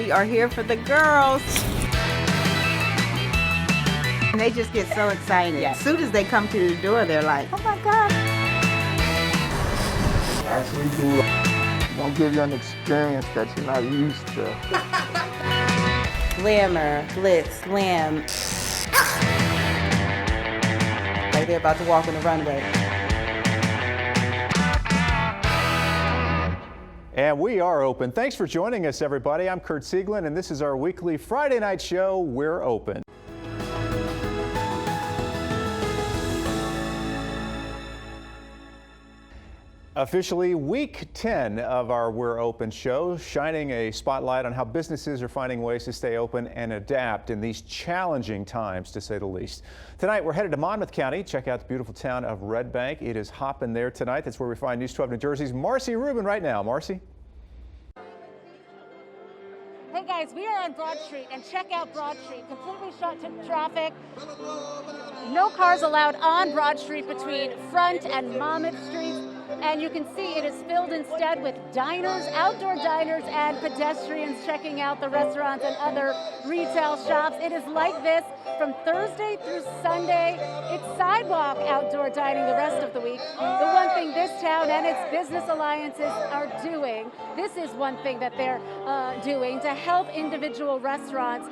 We are here for the girls. And they just get so excited. As soon as they come through the door, they're like, oh my God. Actually do. Won't give you an experience that you're not used to. Glamour, glitz, glam. Like they're about to walk on the runway. And we are open. Thanks for joining us, everybody. I'm Kurt Sieglin, and this is our weekly Friday night show, We're Open. Officially week 10 of our We're Open show, shining a spotlight on how businesses are finding ways to stay open and adapt in these challenging times, to say the least. Tonight, we're headed to Monmouth County. Check out the beautiful town of Red Bank. It is hopping there tonight. That's where we find News 12 New Jersey's Marcy Rubin right now. Marcy? Hey guys, we are on Broad Street, and check out Broad Street. Completely shut to traffic. No cars allowed on Broad Street between Front and Monmouth Streets. And you can see it is filled instead with diners, outdoor diners, and pedestrians checking out the restaurants and other retail shops. It is like this from Thursday through Sunday. It's sidewalk outdoor dining the rest of the week. The one thing this town and its business alliances are doing, this is one thing that they're doing to help individual restaurants.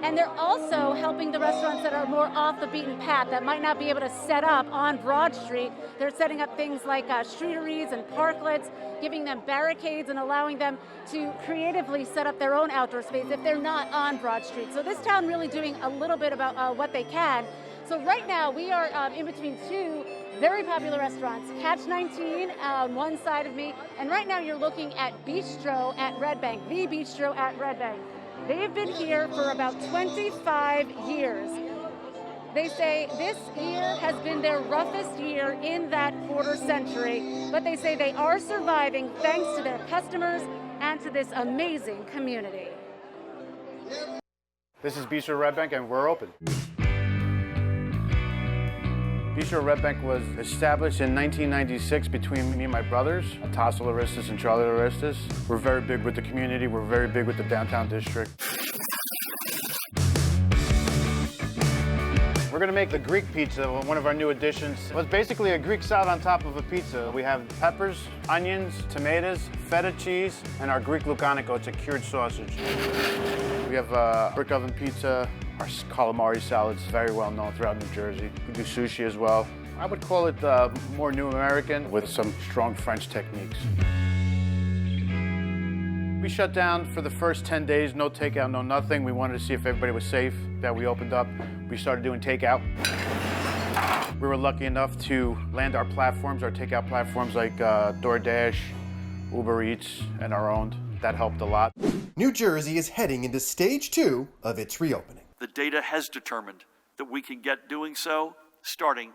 And they're also helping the restaurants that are more off the beaten path, that might not be able to set up on Broad Street. They're setting up things like streeteries and parklets, giving them barricades and allowing them to creatively set up their own outdoor space if they're not on Broad Street. So this town really doing a little bit about what they can. So right now we are in between two very popular restaurants, Catch 19 on one side of me, and right now you're looking at Bistro at Red Bank, the Bistro at Red Bank. They've been here for about 25 years. They say this year has been their roughest year in that quarter century, but they say they are surviving thanks to their customers and to this amazing community. This is Bistro Red Bank, and we're open. Bistro Red Bank was established in 1996 between me and my brothers, Tasso Laristis and Charlie Laristis. We're very big with the community. We're very big with the downtown district. We're gonna make the Greek pizza, one of our new additions. Well, it's basically a Greek salad on top of a pizza. We have peppers, onions, tomatoes, feta cheese, and our Greek lucanico. It's a cured sausage. We have brick oven pizza. Our calamari salad is very well known throughout New Jersey. We do sushi as well. I would call it more New American with some strong French techniques. We shut down for the first 10 days, no takeout, no nothing. We wanted to see if everybody was safe, that we opened up. We started doing takeout. We were lucky enough to land our platforms, our takeout platforms like DoorDash, Uber Eats, and our own. That helped a lot. New Jersey is heading into stage 2 of its reopening. The data has determined that we can get doing so starting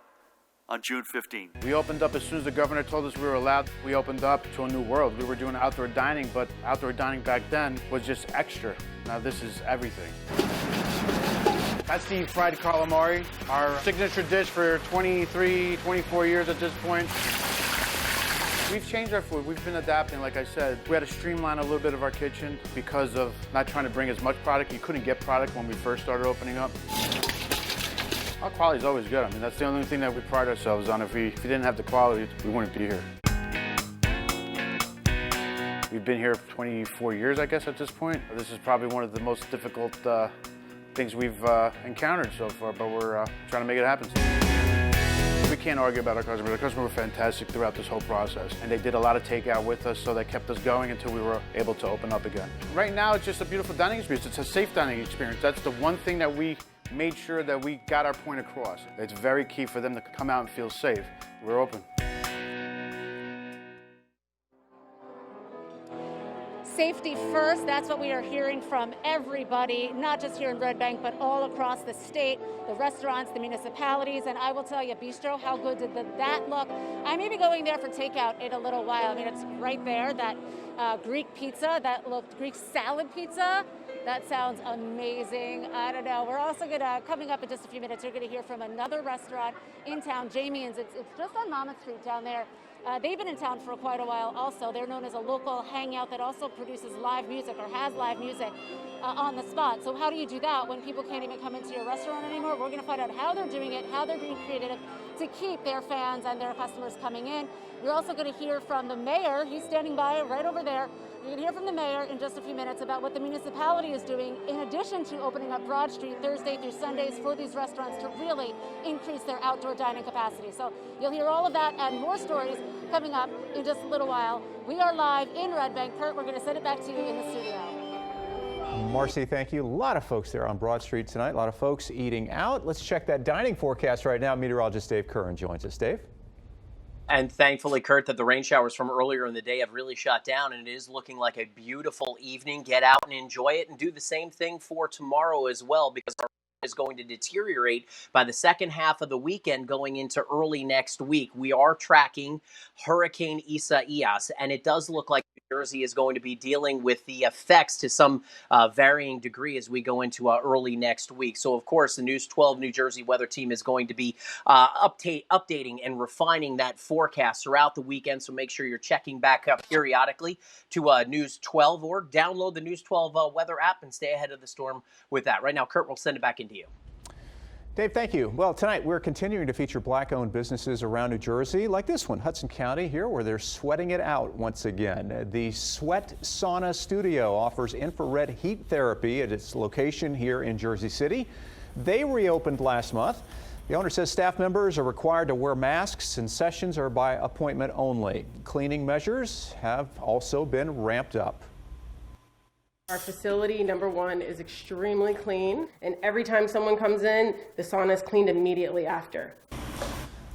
on June 15. We opened up as soon as the governor told us we were allowed. We opened up to a new world. We were doing outdoor dining, but outdoor dining back then was just extra. Now this is everything. That's the fried calamari, our signature dish for 23, 24 years at this point. We've changed our food. We've been adapting, like I said. We had to streamline a little bit of our kitchen because of not trying to bring as much product. You couldn't get product when we first started opening up. Our quality is always good. I mean, that's the only thing that we pride ourselves on. If we didn't have the quality, we wouldn't be here. We've been here for 24 years, I guess, at this point. This is probably one of the most difficult things we've encountered so far, but we're trying to make it happen. We can't argue about our customers. Our customers were fantastic throughout this whole process, and they did a lot of takeout with us, so they kept us going until we were able to open up again. Right now, it's just a beautiful dining experience. It's a safe dining experience. That's the one thing that we made sure that we got our point across. It's very key for them to come out and feel safe. We're open. Safety first, that's what we are hearing from everybody, not just here in Red Bank, but all across the state, the restaurants, the municipalities, and I will tell you, Bistro, how good did that look? I may be going there for takeout in a little while. I mean, it's right there, that Greek pizza, that looked Greek salad pizza. That sounds amazing. I don't know. We're also coming up in just a few minutes, you're gonna hear from another restaurant in town, Jamie's. It's just on Monmouth Street down there. They've been in town for quite a while also. They're known as a local hangout that also produces live music or has live music on the spot. So how do you do that when people can't even come into your restaurant anymore? We're going to find out how they're doing it, how they're being creative to keep their fans and their customers coming in. You're also going to hear from the mayor. He's standing by right over there. You're going to hear from the mayor in just a few minutes about what the municipality is doing in addition to opening up Broad Street Thursday through Sundays for these restaurants to really increase their outdoor dining capacity. So you'll hear all of that and more stories coming up in just a little while. We are live in Red Bank. Kurt, we're going to send it back to you in the studio. Marcy, thank you. A lot of folks there on Broad Street tonight, a lot of folks eating out. Let's check that dining forecast right now. Meteorologist Dave Curran joins us. Dave? And thankfully, Kurt, that the rain showers from earlier in the day have really shut down, and it is looking like a beautiful evening. Get out and enjoy it, and do the same thing for tomorrow as well, because our is going to deteriorate by the second half of the weekend going into early next week. We are tracking Hurricane Isaias, and it does look like New Jersey is going to be dealing with the effects to some varying degree as we go into early next week. So, of course, the News 12 New Jersey weather team is going to be updating and refining that forecast throughout the weekend. So make sure you're checking back up periodically to News 12 or download the News 12 weather app and stay ahead of the storm with that. Right now, Kurt, we'll send it back into you. Dave, thank you. Well, tonight we're continuing to feature Black-owned businesses around New Jersey, like this one, Hudson County here, where they're sweating it out once again. The Sweat Sauna Studio offers infrared heat therapy at its location here in Jersey City. They reopened last month. The owner says staff members are required to wear masks and sessions are by appointment only. Cleaning measures have also been ramped up. Our facility, number one, is extremely clean, and every time someone comes in, the sauna is cleaned immediately after.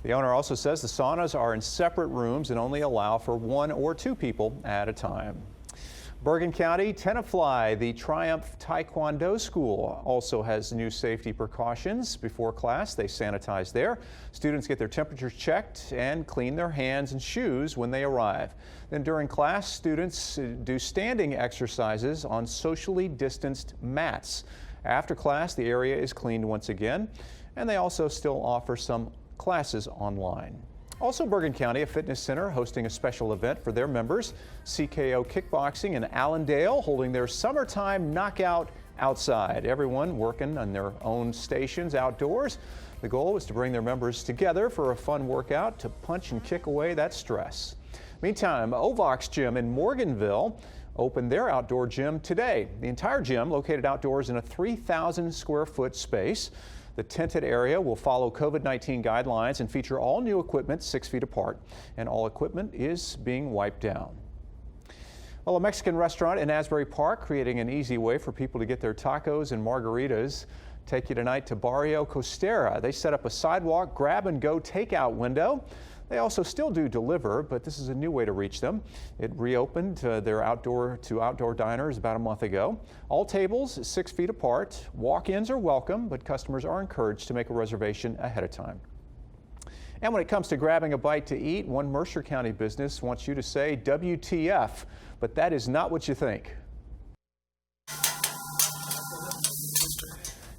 The owner also says the saunas are in separate rooms and only allow for 1 or 2 people at a time. Bergen County Tenafly, the Triumph Taekwondo School, also has new safety precautions. Before class, they sanitize there. Students get their temperatures checked and clean their hands and shoes when they arrive. Then during class, students do standing exercises on socially distanced mats. After class, the area is cleaned once again, and they also still offer some classes online. Also, Bergen County, a fitness center, hosting a special event for their members. CKO Kickboxing in Allendale holding their summertime knockout outside. Everyone working on their own stations outdoors. The goal is to bring their members together for a fun workout to punch and kick away that stress. Meantime, Ovox Gym in Morganville opened their outdoor gym today. The entire gym located outdoors in a 3,000 square foot space. The tented area will follow COVID-19 guidelines and feature all new equipment 6 feet apart, and all equipment is being wiped down. Well, a Mexican restaurant in Asbury Park creating an easy way for people to get their tacos and margaritas. Take you tonight to Barrio Costera. They set up a sidewalk grab-and-go takeout window. They also still do deliver, but this is a new way to reach them. It reopened their outdoor diners about a month ago. All tables 6 feet apart. Walk-ins are welcome, but customers are encouraged to make a reservation ahead of time. And when it comes to grabbing a bite to eat, one Mercer County business wants you to say WTF, but that is not what you think.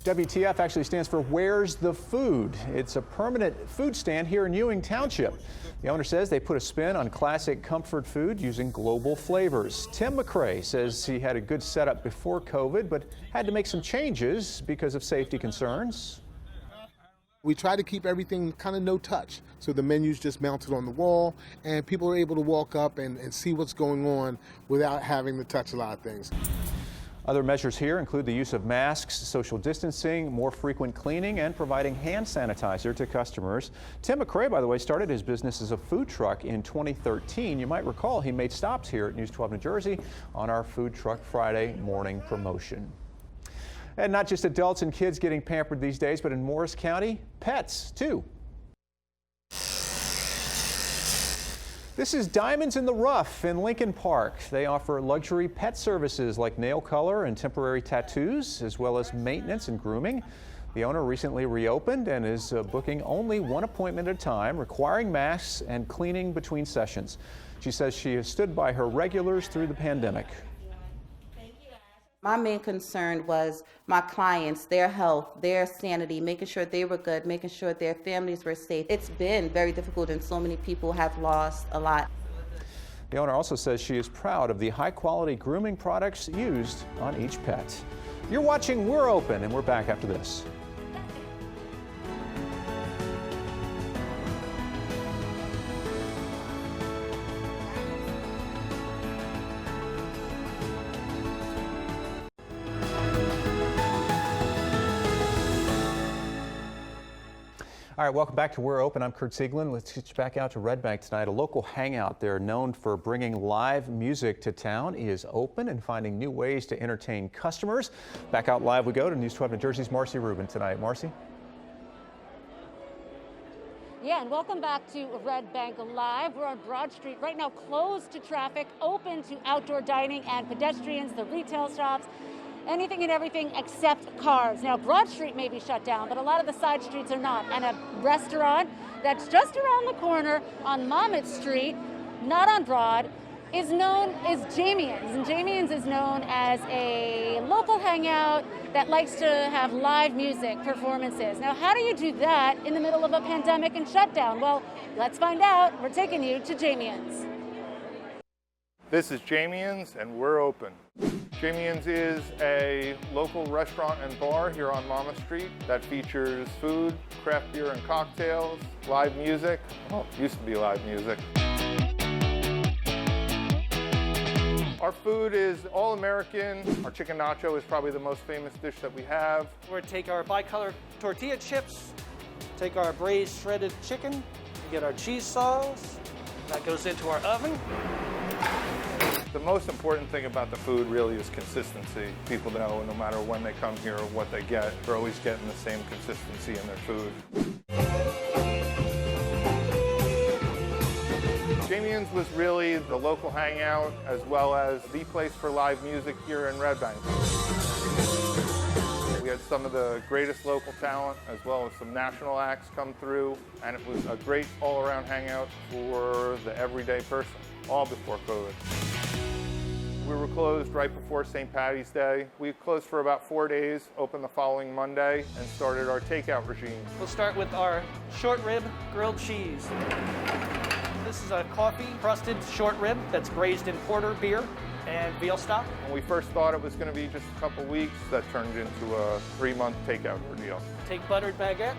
WTF actually stands for Where's the Food? It's a permanent food stand here in Ewing Township. The owner says they put a spin on classic comfort food using global flavors. Tim McCrae says he had a good setup before COVID, but had to make some changes because of safety concerns. We try to keep everything kind of no touch. So the menu's just mounted on the wall and people are able to walk up and see what's going on without having to touch a lot of things. Other measures here include the use of masks, social distancing, more frequent cleaning, and providing hand sanitizer to customers. Tim McCrae, by the way, started his business as a food truck in 2013. You might recall he made stops here at News 12 New Jersey on our Food Truck Friday morning promotion. And not just adults and kids getting pampered these days, but in Morris County, pets too. This is Diamonds in the Rough in Lincoln Park. They offer luxury pet services like nail color and temporary tattoos, as well as maintenance and grooming. The owner recently reopened and is booking only 1 appointment at a time, requiring masks and cleaning between sessions. She says she has stood by her regulars through the pandemic. My main concern was my clients, their health, their sanity, making sure they were good, making sure their families were safe. It's been very difficult and so many people have lost a lot. The owner also says she is proud of the high-quality grooming products used on each pet. You're watching We're Open, and we're back after this. All right, welcome back to We're Open. I'm Kurt Sieglin. Let's get you back out to Red Bank tonight. A local hangout there known for bringing live music to town is open and finding new ways to entertain customers. Back out live we go to News 12 New Jersey's Marcy Rubin tonight. Marcy? Yeah, and welcome back to Red Bank Live. We're on Broad Street right now, closed to traffic, open to outdoor dining and pedestrians, the retail shops, anything and everything except cars. Now, Broad Street may be shut down, but a lot of the side streets are not. And a restaurant that's just around the corner on Monmouth Street, not on Broad, is Jamien's. And Jamien's is known as a local hangout that likes to have live music performances. Now, how do you do that in the middle of a pandemic and shutdown? Well, let's find out. We're taking you to Jamien's. This is Jamien's, and we're open. Jamien's is a local restaurant and bar here on Monmouth Street that features food, craft beer and cocktails, live music. Well, it used to be live music. Our food is all American. Our chicken nacho is probably the most famous dish that we have. We're gonna take our bicolor tortilla chips, take our braised shredded chicken, we get our cheese sauce, that goes into our oven. The most important thing about the food really is consistency. People know no matter when they come here or what they get, they're always getting the same consistency in their food. Jamien's was really the local hangout as well as the place for live music here in Red Bank. We had some of the greatest local talent as well as some national acts come through, and it was a great all-around hangout for the everyday person, all before COVID. We were closed right before St. Patty's Day. We closed for about 4 days, opened the following Monday, and started our takeout regime. We'll start with our short rib grilled cheese. This is a coffee-crusted short rib that's braised in porter, beer, and veal stock. When we first thought it was going to be just a couple weeks, that turned into a 3-month takeout ordeal. Take buttered baguette.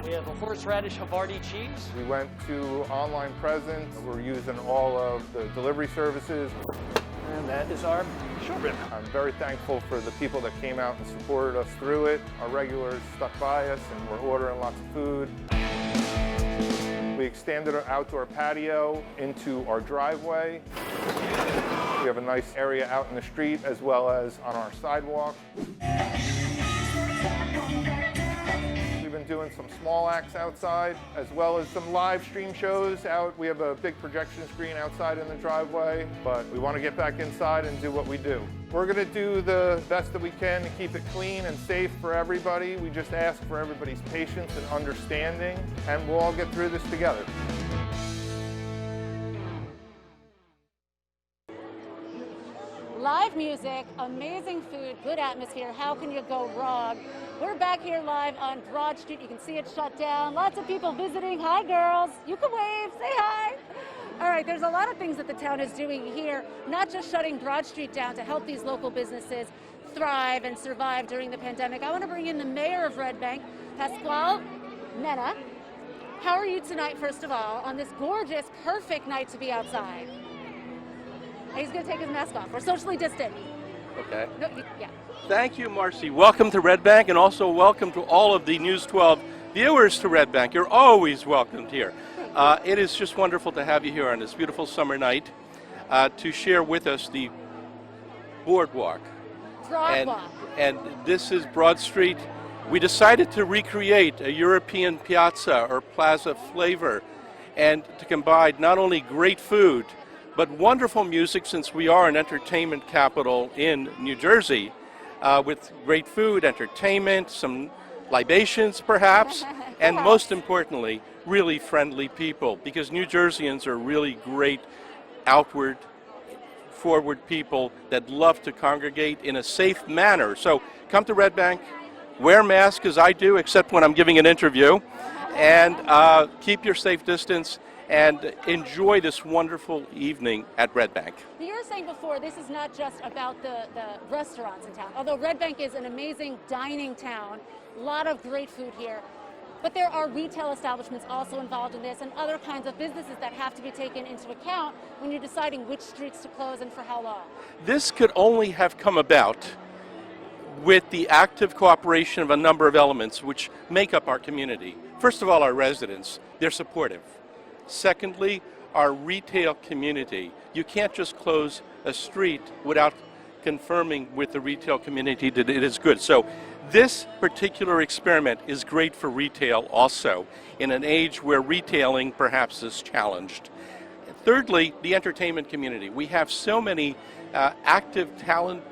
We have a horseradish Havarti cheese. We went to online presence. We're using all of the delivery services. And that is our short rib. I'm very thankful for the people that came out and supported us through it. Our regulars stuck by us and we're ordering lots of food. We extended our outdoor patio into our driveway. We have a nice area out in the street as well as on our sidewalk. We've been doing some small acts outside as well as some live stream shows out. We have a big projection screen outside in the driveway, but we want to get back inside and do what we do. We're going to do the best that we can to keep it clean and safe for everybody. We just ask for everybody's patience and understanding, and we'll all get through this together. Live music, amazing food, good atmosphere. How can you go wrong? We're back here live on Broad Street. You can see it shut down. Lots of people visiting. Hi, girls. You can wave. Say hi. All right, there's a lot of things that the town is doing here, not just shutting Broad Street down to help these local businesses thrive and survive during the pandemic. I want to bring in the mayor of Red Bank, Pasquale Mena. How are you tonight, first of all, on this gorgeous, perfect night to be outside? He's going to take his mask off. We're socially distant. Okay. No, yeah. Thank you, Marcy. Welcome to Red Bank, and also welcome to all of the News 12 viewers to Red Bank. You're always welcomed here. It is just wonderful to have you here on this beautiful summer night to share with us the boardwalk. Broadwalk. And this is Broad Street. We decided to recreate a European piazza or plaza flavor and to combine not only great food, but wonderful music, since we are an entertainment capital in New Jersey, with great food, entertainment, some libations perhaps, and most importantly, really friendly people, because New Jerseyans are really great outward straightforward people that love to congregate in a safe manner. So come to Red Bank, wear masks as I do, except when I'm giving an interview, and keep your safe distance and enjoy this wonderful evening at Red Bank. You were saying before, this is not just about the restaurants in town. Although Red Bank is an amazing dining town, a lot of great food here. But there are retail establishments also involved in this and other kinds of businesses that have to be taken into account when you're deciding which streets to close and for how long. This could only have come about with the active cooperation of a number of elements which make up our community. First of all, our residents, they're supportive. Secondly, our retail community. You can't just close a street without confirming with the retail community that it is good. So this particular experiment is great for retail also, in an age where retailing perhaps is challenged. Thirdly, the entertainment community. We have so many active talent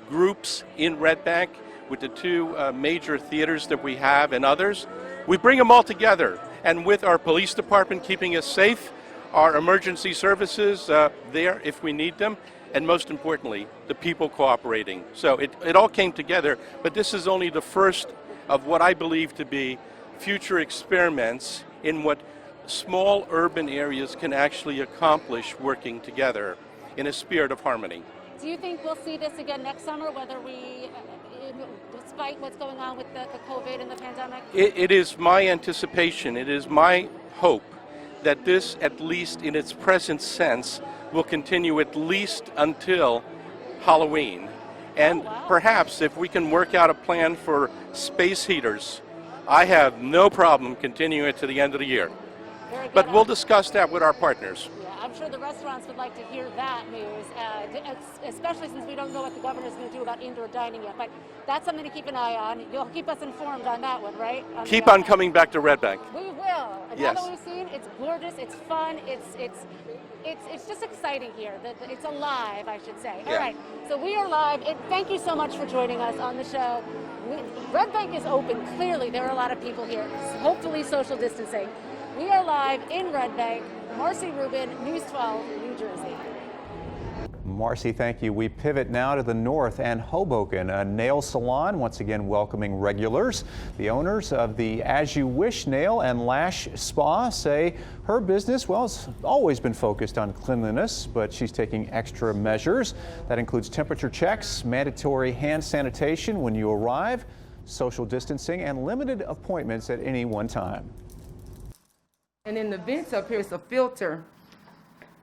groups in Red Bank with the two major theaters that we have and others. We bring them all together, and with our police department keeping us safe, our emergency services there if we need them, and most importantly, the people cooperating. So it all came together, but this is only the first of what I believe to be future experiments in what small urban areas can actually accomplish working together in a spirit of harmony. Do you think we'll see this again next summer, whether we, despite what's going on with the COVID and the pandemic? It is my anticipation, it is my hope that this, at least in its present sense, will continue at least until Halloween. And perhaps if we can work out a plan for space heaters, I have no problem continuing it to the end of the year. But we'll discuss that with our partners. Yeah, I'm sure the restaurants would like to hear that news, especially since we don't know what the governor's going to do about indoor dining yet. But that's something to keep an eye on. You'll keep us informed on that one, right? Keep on coming back to Red Bank. We will. And yes. Now that we've seen, it's gorgeous, it's fun, it's just exciting here. It's alive, I should say. Yeah. All right, so we are live. Thank you so much for joining us on the show. Red Bank is open. Clearly, there are a lot of people here. Hopefully, social distancing. We are live in Red Bank. Marcy Rubin, News 12, New Jersey. Marcy, thank you. We pivot now to the north and Hoboken, a nail salon, once again welcoming regulars. The owners of the As You Wish Nail and Lash Spa say her business, well, has always been focused on cleanliness, but she's taking extra measures. That includes temperature checks, mandatory hand sanitation when you arrive, social distancing, and limited appointments at any one time. And in the vents up here, it's a filter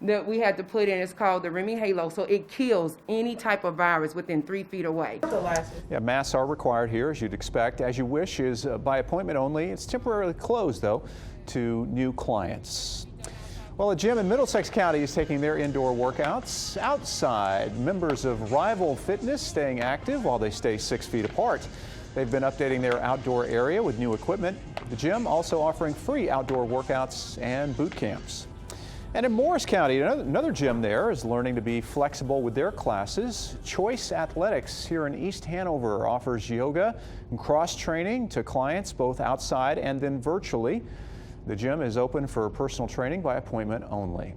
that we had to put in. It's called the Remy Halo, so it kills any type of virus within 3 feet away. Yeah, masks are required here, as you'd expect. As You Wish is by appointment only. It's temporarily closed, though, to new clients. Well, a gym in Middlesex County is taking their indoor workouts outside. Members of Rival Fitness staying active while they stay 6 feet apart. They've been updating their outdoor area with new equipment. The gym also offering free outdoor workouts and boot camps. And in Morris County, another gym there is learning to be flexible with their classes. Choice Athletics here in East Hanover offers yoga and cross training to clients both outside and then virtually. The gym is open for personal training by appointment only.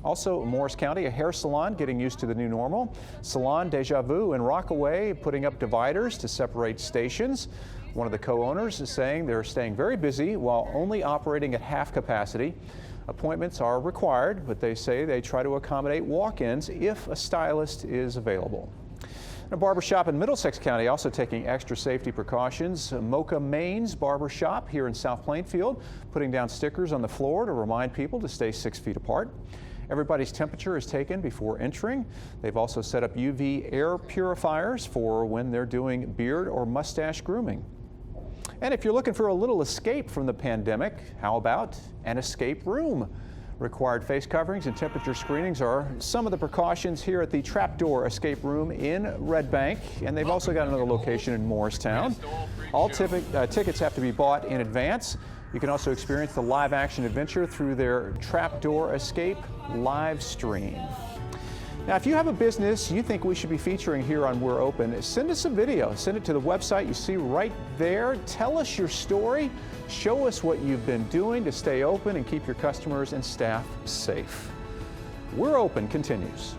Also, in Morris County, a hair salon getting used to the new normal. Salon Deja Vu in Rockaway putting up dividers to separate stations. One of the co-owners is saying they're staying very busy while only operating at half capacity. Appointments are required, but they say they try to accommodate walk-ins if a stylist is available. A barbershop in Middlesex County also taking extra safety precautions. Mocha Main's barbershop here in South Plainfield putting down stickers on the floor to remind people to stay 6 feet apart. Everybody's temperature is taken before entering. They've also set up UV air purifiers for when they're doing beard or mustache grooming. And if you're looking for a little escape from the pandemic, how about an escape room? Required face coverings and temperature screenings are some of the precautions here at the Trapdoor Escape Room in Red Bank, and they've also got another location in Morristown. All tickets have to be bought in advance. You can also experience the live action adventure through their Trapdoor Escape live stream. Now, if you have a business you think we should be featuring here on We're Open, send us a video. Send it to the website you see right there. Tell us your story. Show us what you've been doing to stay open and keep your customers and staff safe. We're Open continues.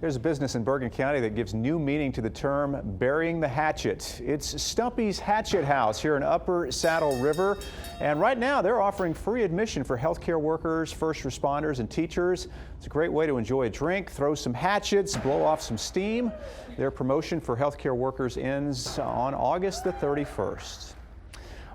There's a business in Bergen County that gives new meaning to the term burying the hatchet. It's Stumpy's Hatchet House here in Upper Saddle River. And right now they're offering free admission for healthcare workers, first responders, and teachers. It's a great way to enjoy a drink, throw some hatchets, blow off some steam. Their promotion for healthcare workers ends on August the 31st.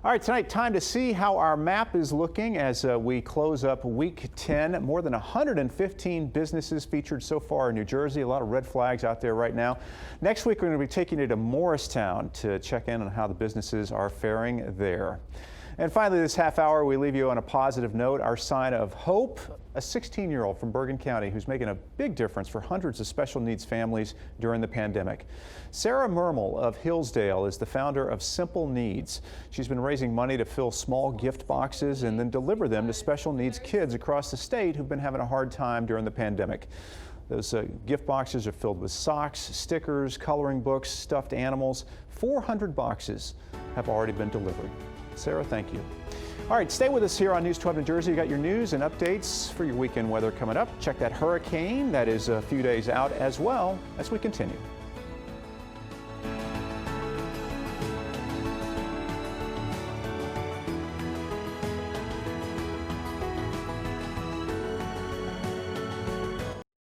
All right, tonight, time to see how our map is looking as we close up week 10. More than 115 businesses featured so far in New Jersey. A lot of red flags out there right now. Next week, we're going to be taking you to Morristown to check in on how the businesses are faring there. And finally, this half hour, we leave you on a positive note. Our sign of hope, a 16-year-old from Bergen County who's making a big difference for hundreds of special needs families during the pandemic. Sarah Mermel of Hillsdale is the founder of Simple Needs. She's been raising money to fill small gift boxes and then deliver them to special needs kids across the state who've been having a hard time during the pandemic. Those gift boxes are filled with socks, stickers, coloring books, stuffed animals. 400 boxes have already been delivered. Sarah, thank you. All right, stay with us here on News 12 New Jersey. You got your news and updates for your weekend weather coming up. Check that hurricane that is a few days out as well as we continue.